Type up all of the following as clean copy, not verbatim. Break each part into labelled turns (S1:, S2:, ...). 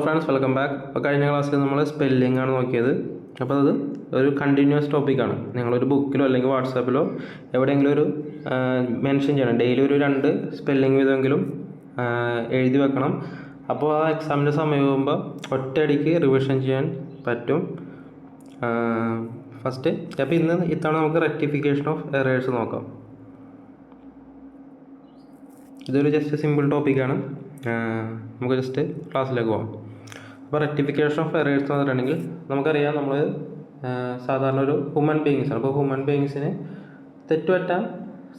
S1: Friends, welcome back. അപ്പോൾ കഴിഞ്ഞ ക്ലാസ്സിൽ നമ്മൾ സ്പെല്ലിംഗ് ആണ് നോക്കിയത്. അപ്പോൾ അത് ഒരു കണ്ടിന്യൂസ് ടോപ്പിക്കാണ്. നിങ്ങളൊരു ബുക്കിലോ അല്ലെങ്കിൽ വാട്സാപ്പിലോ എവിടെയെങ്കിലും ഒരു മെൻഷൻ ചെയ്യണം. ഡെയിലി ഒരു 2 സ്പെല്ലിംഗ് വീതമെങ്കിലും എഴുതി വെക്കണം. അപ്പോൾ ആ എക്സാമിൻ്റെ സമയമാകുമ്പോൾ ഒറ്റയടിക്ക് റിവിഷൻ ചെയ്യാൻ പറ്റും. ഫസ്റ്റ് അപ്പോൾ ഇത്തവണ നമുക്ക് റെക്ടിഫിക്കേഷൻ ഓഫ് എറേഴ്സ് നോക്കാം. ഇതൊരു ജസ്റ്റ് സിമ്പിൾ ടോപ്പിക്കാണ്. നമുക്ക് ജസ്റ്റ് ക്ലാസ്സിലേക്ക് പോകാം. അപ്പോൾ റെക്ടിഫിക്കേഷൻ ഓഫ് എറേഴ്സ് എന്ന് പറഞ്ഞിട്ടുണ്ടെങ്കിൽ നമുക്കറിയാം, നമ്മൾ സാധാരണ ഒരു ഹ്യൂമൻ ബീയിങ്സാണ്. അപ്പോൾ ഹ്യൂമൻ ബീയിങ്സിന് തെറ്റുപറ്റാൻ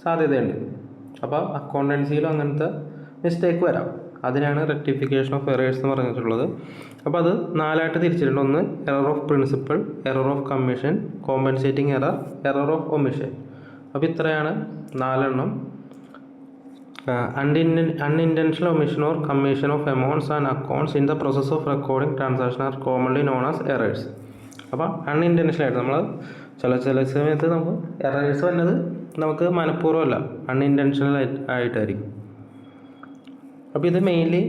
S1: സാധ്യതയുണ്ട്. അപ്പോൾ അക്കൗണ്ടൻസിയിലും അങ്ങനത്തെ മിസ്റ്റേക്ക് വരാം. അതിനാണ് റെക്ടിഫിക്കേഷൻ ഓഫ് എറേഴ്സ് എന്ന് പറഞ്ഞിട്ടുള്ളത്. അപ്പോൾ അത് 4ആയിട്ട് തിരിച്ചിട്ടുണ്ട്. ഒന്ന് error of principle, error of commission, compensating error, error of omission. അപ്പോൾ ഇത്രയാണ് 4 എണ്ണം. Unintentional omission or commission of amounts and accounts in the process of recording transaction are commonly known as errors. അപ്പോൾ അൺഇൻറ്റൻഷനൽ ആയിട്ട് നമ്മൾ ചില സമയത്ത് നമുക്ക് എറേഴ്സ് വന്നത് നമുക്ക് മനഃപൂർവ്വമല്ല, അൺഇൻറ്റൻഷനൽ ആയിട്ടായിരിക്കും. അപ്പോൾ ഇത് മെയിൻലി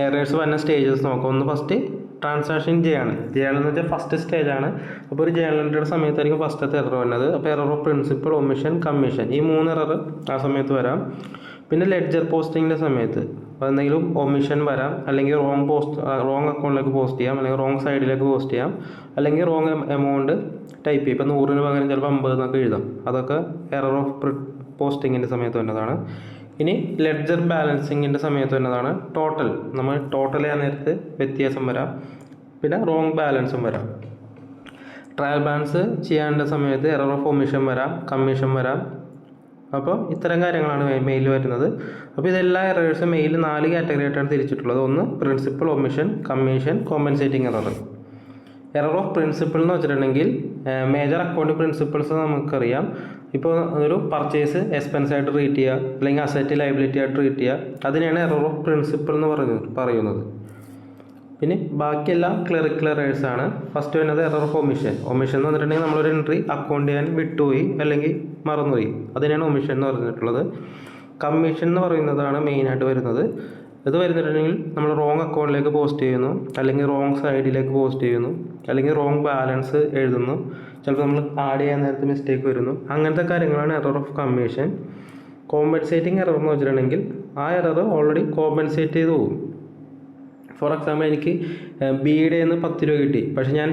S1: എറേഴ്സ് വരുന്ന സ്റ്റേജസ് നോക്കാം. ഒന്ന് ഫസ്റ്റ് ട്രാൻസാക്ഷൻ ജേണൽ വെച്ചാൽ ഫസ്റ്റ് സ്റ്റേജാണ്. അപ്പോൾ ഒരു ജേണൽ എൻട്രിയുടെ സമയത്തായിരിക്കും ഫസ്റ്റത്തെ എറർ വരുന്നത്. അപ്പോൾ error of principle, omission, commission, ഈ 3 എറർ ആ സമയത്ത് വരാം. പിന്നെ ലെഡ്ജർ പോസ്റ്റിങ്ങിൻ്റെ സമയത്ത് എന്തെങ്കിലും ഒമിഷൻ വരാം, അല്ലെങ്കിൽ റോങ് അക്കൗണ്ടിലേക്ക് പോസ്റ്റ് ചെയ്യാം, അല്ലെങ്കിൽ റോങ് സൈഡിലേക്ക് പോസ്റ്റ് ചെയ്യാം, അല്ലെങ്കിൽ റോങ് എമൗണ്ട് ടൈപ്പ് ചെയ്യും. ഇപ്പോൾ 100-ന് പകരം ചിലപ്പോൾ 50 എന്നൊക്കെ എഴുതാം. അതൊക്കെ എറർ ഓഫ് പോസ്റ്റിങ്ങിൻ്റെ സമയത്ത് വന്നതാണ്. ഇനി ലെഡ്ജർ ബാലൻസിങ്ങിൻ്റെ സമയത്ത് വന്നതാണ് നമ്മൾ ടോട്ടൽ ചെയ്യാൻ നേരത്ത് വ്യത്യാസം വരാം. പിന്നെ റോങ് ബാലൻസും വരാം. ട്രയൽ ബാലൻസ് ചെയ്യേണ്ട സമയത്ത് എറർ ഓഫ് ഒമിഷൻ വരാം, കമ്മീഷൻ വരാം. അപ്പോൾ ഇത്തരം കാര്യങ്ങളാണ് മെയിലിൽ വരുന്നത്. അപ്പോൾ ഇതെല്ലാ എറേഴ്സും മെയിലിൽ 4 കാറ്റഗറി ആയിട്ടാണ് തിരിച്ചിട്ടുള്ളത്. ഒന്ന് principle, omission, commission, compensating error. Error of principle എന്ന് വെച്ചിട്ടുണ്ടെങ്കിൽ മേജർ അക്കൗണ്ടിങ് പ്രിൻസിപ്പിൾസ് നമുക്കറിയാം. ഇപ്പോൾ ഒരു പർച്ചേസ് എക്സ്പെൻസ് ആയിട്ട് ട്രീറ്റ് ചെയ്യുക, അല്ലെങ്കിൽ അസറ്റ് ലയബിലിറ്റി ആയിട്ട് ട്രീറ്റ് ചെയ്യുക, അതിനെയാണ് എറർ ഓഫ് പ്രിൻസിപ്പിൾ എന്ന് പറയുന്നത്. പിന്നെ ബാക്കിയെല്ലാം ക്ലറിക്കൽ എറേഴ്സ് ആണ്. ഫസ്റ്റ് വരുന്നത് എറർ ഓഫ് ഒമിഷൻ എന്ന് പറഞ്ഞിട്ടുണ്ടെങ്കിൽ നമ്മളൊരു എൻട്രി അക്കൗണ്ട് ചെയ്യാൻ വിട്ടുപോയി അല്ലെങ്കിൽ മറന്നുപോയി, അതിനാണ് ഒമിഷൻ എന്ന് പറഞ്ഞിട്ടുള്ളത്. കമ്മീഷൻ എന്ന് പറയുന്നതാണ് മെയിനായിട്ട് വരുന്നത്. ഇത് വരുന്നിട്ടുണ്ടെങ്കിൽ നമ്മൾ റോങ് അക്കൗണ്ടിലേക്ക് പോസ്റ്റ് ചെയ്യുന്നു, അല്ലെങ്കിൽ റോങ് സൈഡിലേക്ക് പോസ്റ്റ് ചെയ്യുന്നു, അല്ലെങ്കിൽ റോങ് ബാലൻസ് എഴുതുന്നു, ചിലപ്പോൾ നമ്മൾ ആഡ് ചെയ്യാൻ നേരത്തെ മിസ്റ്റേക്ക് വരുന്നു. അങ്ങനത്തെ കാര്യങ്ങളാണ് error of commission. Compensating error എന്ന് വെച്ചിട്ടുണ്ടെങ്കിൽ ആ എറർ ഓൾറെഡി കോമ്പൻസേറ്റ് ചെയ്ത് പോകും. ഫോർ എക്സാമ്പിൾ, എനിക്ക് ബിയുടെ നിന്ന് 10 രൂപ കിട്ടി, പക്ഷേ ഞാൻ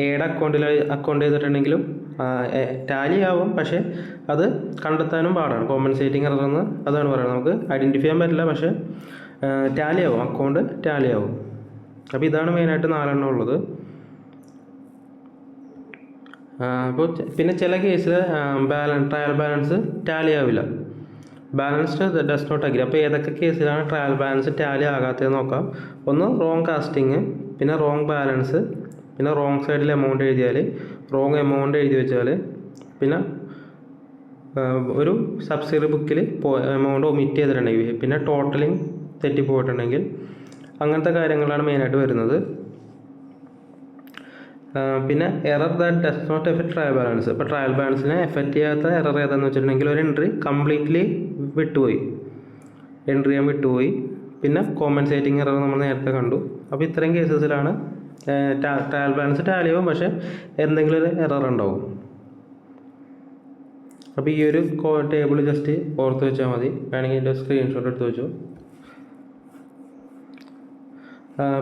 S1: എയുടെ അക്കൗണ്ട് ചെയ്തിട്ടുണ്ടെങ്കിലും ടാലി ആവും, പക്ഷേ അത് കണ്ടെത്താനും പാടാണ്. കോമ്പൻസേറ്റിംഗ് എറർ എന്ന് അതാണ് പറയുന്നത്. നമുക്ക് ഐഡൻറ്റിഫൈ ചെയ്യാൻ പറ്റില്ല, പക്ഷേ ടാലി ആവും, അക്കൗണ്ട് ടാലി ആവും. അപ്പോൾ ഇതാണ് മെയിനായിട്ട് 4 എണ്ണം ഉള്ളത്. അപ്പോൾ പിന്നെ ചില കേസിൽ ട്രയൽ ബാലൻസ് ടാലി ആവില്ല, ബാലൻസ്ഡ് ഡസ് നോട്ട് അഗ്രി. അപ്പോൾ ഏതൊക്കെ കേസിലാണ് ട്രയൽ ബാലൻസ് ടാലി ആകാത്തതെന്ന് നോക്കാം. ഒന്ന് റോങ് കാസ്റ്റിങ്, പിന്നെ റോങ് ബാലൻസ്, പിന്നെ റോങ് സൈഡിൽ എമൗണ്ട് എഴുതിയാൽ, റോങ് എമൗണ്ട് എഴുതി വെച്ചാൽ, പിന്നെ ഒരു സബ്സിഡറി ബുക്കിൽ എമൗണ്ട് ഒമിറ്റ് ചെയ്തിട്ടുണ്ടെങ്കിൽ, പിന്നെ ടോട്ടലിങ് തെറ്റിപ്പോയിട്ടുണ്ടെങ്കിൽ, അങ്ങനത്തെ കാര്യങ്ങളാണ് മെയിനായിട്ട് വരുന്നത്. പിന്നെ error that does not effect trial balance. ഇപ്പോൾ ട്രയൽ ബാലൻസിനെ എഫക്റ്റ് ചെയ്യാത്ത എറർ ഏതാണെന്ന് വെച്ചിട്ടുണ്ടെങ്കിൽ ഒരു എൻട്രി കംപ്ലീറ്റ്ലി എൻട്രി ചെയ്യാൻ വിട്ടുപോയി. പിന്നെ കോമ്പൻസേറ്റിംഗ് എറർ നമ്മൾ നേരത്തെ കണ്ടു. അപ്പോൾ ഇത്തരം കേസസിലാണ് ട്രയൽ ബാലൻസ് ടാലി ആവും, പക്ഷേ എന്തെങ്കിലും ഒരു എറർ ഉണ്ടാവും. അപ്പോൾ ഈ ഒരു ടേബിൾ ജസ്റ്റ് ഓർത്ത് വെച്ചാൽ മതി. വേണമെങ്കിൽ ഇതിൻ്റെ സ്ക്രീൻഷോട്ട് എടുത്ത് വെച്ചു.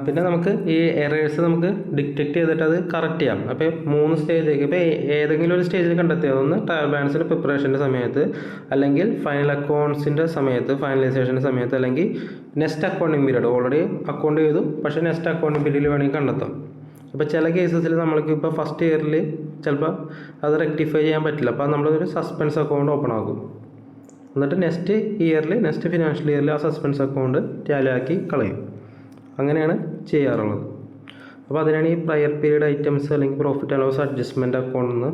S1: പിന്നെ നമുക്ക് ഈ എറേഴ്സ് നമുക്ക് ഡിറ്റക്റ്റ് ചെയ്തിട്ട് അത് കറക്റ്റ് ചെയ്യാം. അപ്പോൾ 3 സ്റ്റേജിലേക്ക്, ഇപ്പോൾ ഏതെങ്കിലും ഒരു സ്റ്റേജിൽ കണ്ടെത്തിയത്, ഒന്ന് ട്രയൽ ബാലൻസിൻ്റെ പ്രിപ്പറേഷൻ്റെ സമയത്ത്, അല്ലെങ്കിൽ ഫൈനൽ അക്കൗണ്ട്സിൻ്റെ സമയത്ത്, ഫൈനലൈസേഷൻ്റെ സമയത്ത്, അല്ലെങ്കിൽ next accounting period. Already account ചെയ്തു, പക്ഷേ നെക്സ്റ്റ് അക്കൗണ്ടിങ് പീരീഡിൽ വേണമെങ്കിൽ കണ്ടെത്താം. അപ്പോൾ ചില കേസസിൽ നമ്മൾക്ക് ഇപ്പോൾ ഫസ്റ്റ് ഇയറിൽ ചിലപ്പോൾ അത് റെക്ടിഫൈ ചെയ്യാൻ പറ്റില്ല. അപ്പോൾ നമ്മളൊരു സസ്പെൻസ് അക്കൗണ്ട് ഓപ്പൺ ആക്കും. എന്നിട്ട് നെക്സ്റ്റ് ഫിനാൻഷ്യൽ ഇയറിൽ ആ സസ്പെൻസ് അക്കൗണ്ട് ടാലിയാക്കി കളയും. അങ്ങനെയാണ് ചെയ്യാറുള്ളത്. അപ്പോൾ അതിനാണ് ഈ പ്രയർ പീരീഡ് ഐറ്റംസ്, അല്ലെങ്കിൽ profit and loss adjustment account എന്ന്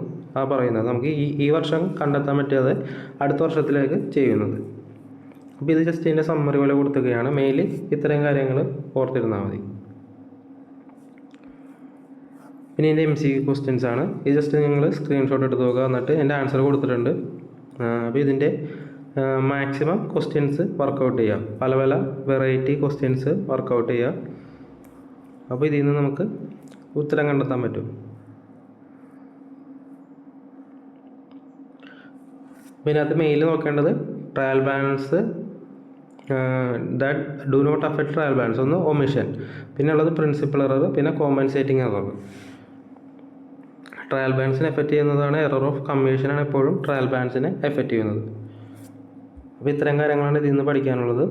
S1: പറയുന്നത്. നമുക്ക് ഈ വർഷം കണ്ടെത്താൻ പറ്റാതെ അടുത്ത വർഷത്തിലേക്ക് ചെയ്യുന്നത്. അപ്പോൾ ഇത് ജസ്റ്റ് ഇതിൻ്റെ സമ്മറി പോലെ കൊടുക്കുകയാണ്. മെയിൻലി ഇത്രയും കാര്യങ്ങൾ ഓർത്തിരുന്നാൽ മതി. പിന്നെ ഇതിൻ്റെ MCQ ക്വസ്റ്റ്യൻസ് ആണ്. ഇത് ജസ്റ്റ് നിങ്ങൾ സ്ക്രീൻഷോട്ട് എടുത്ത് നോക്കുക, എന്നിട്ട് എൻ്റെ ആൻസർ കൊടുത്തിട്ടുണ്ട്. അപ്പോൾ ഇതിൻ്റെ മാക്സിമം ക്വസ്റ്റ്യൻസ് വർക്കൗട്ട് ചെയ്യുക, പല വെറൈറ്റി ക്വസ്റ്റ്യൻസ് വർക്കൗട്ട് ചെയ്യുക. അപ്പോൾ ഇതിൽ നിന്ന് നമുക്ക് ഉത്തരം കണ്ടെത്താൻ പറ്റും. പിന്നെ അത് മെയിൽ നോക്കേണ്ടത് trial balance that do not affect trial balance, ഒന്ന് ഒമിഷൻ, പിന്നെ ഉള്ളത് പ്രിൻസിപ്പൽ എറർ, പിന്നെ കോമ്പൻസേറ്റിംഗ് എറർ. ട്രയൽ ബാലൻസിനെ എഫക്റ്റ് ചെയ്യുന്നതാണ് എറർ ഓഫ് കമ്മീഷനാണ് എപ്പോഴും ട്രയൽ ബാലൻസിനെ എഫക്റ്റ് ചെയ്യുന്നത്. അപ്പോൾ ഇത്തരം കാര്യങ്ങളാണ് ഇതിൽ നിന്ന് പഠിക്കാനുള്ളത്.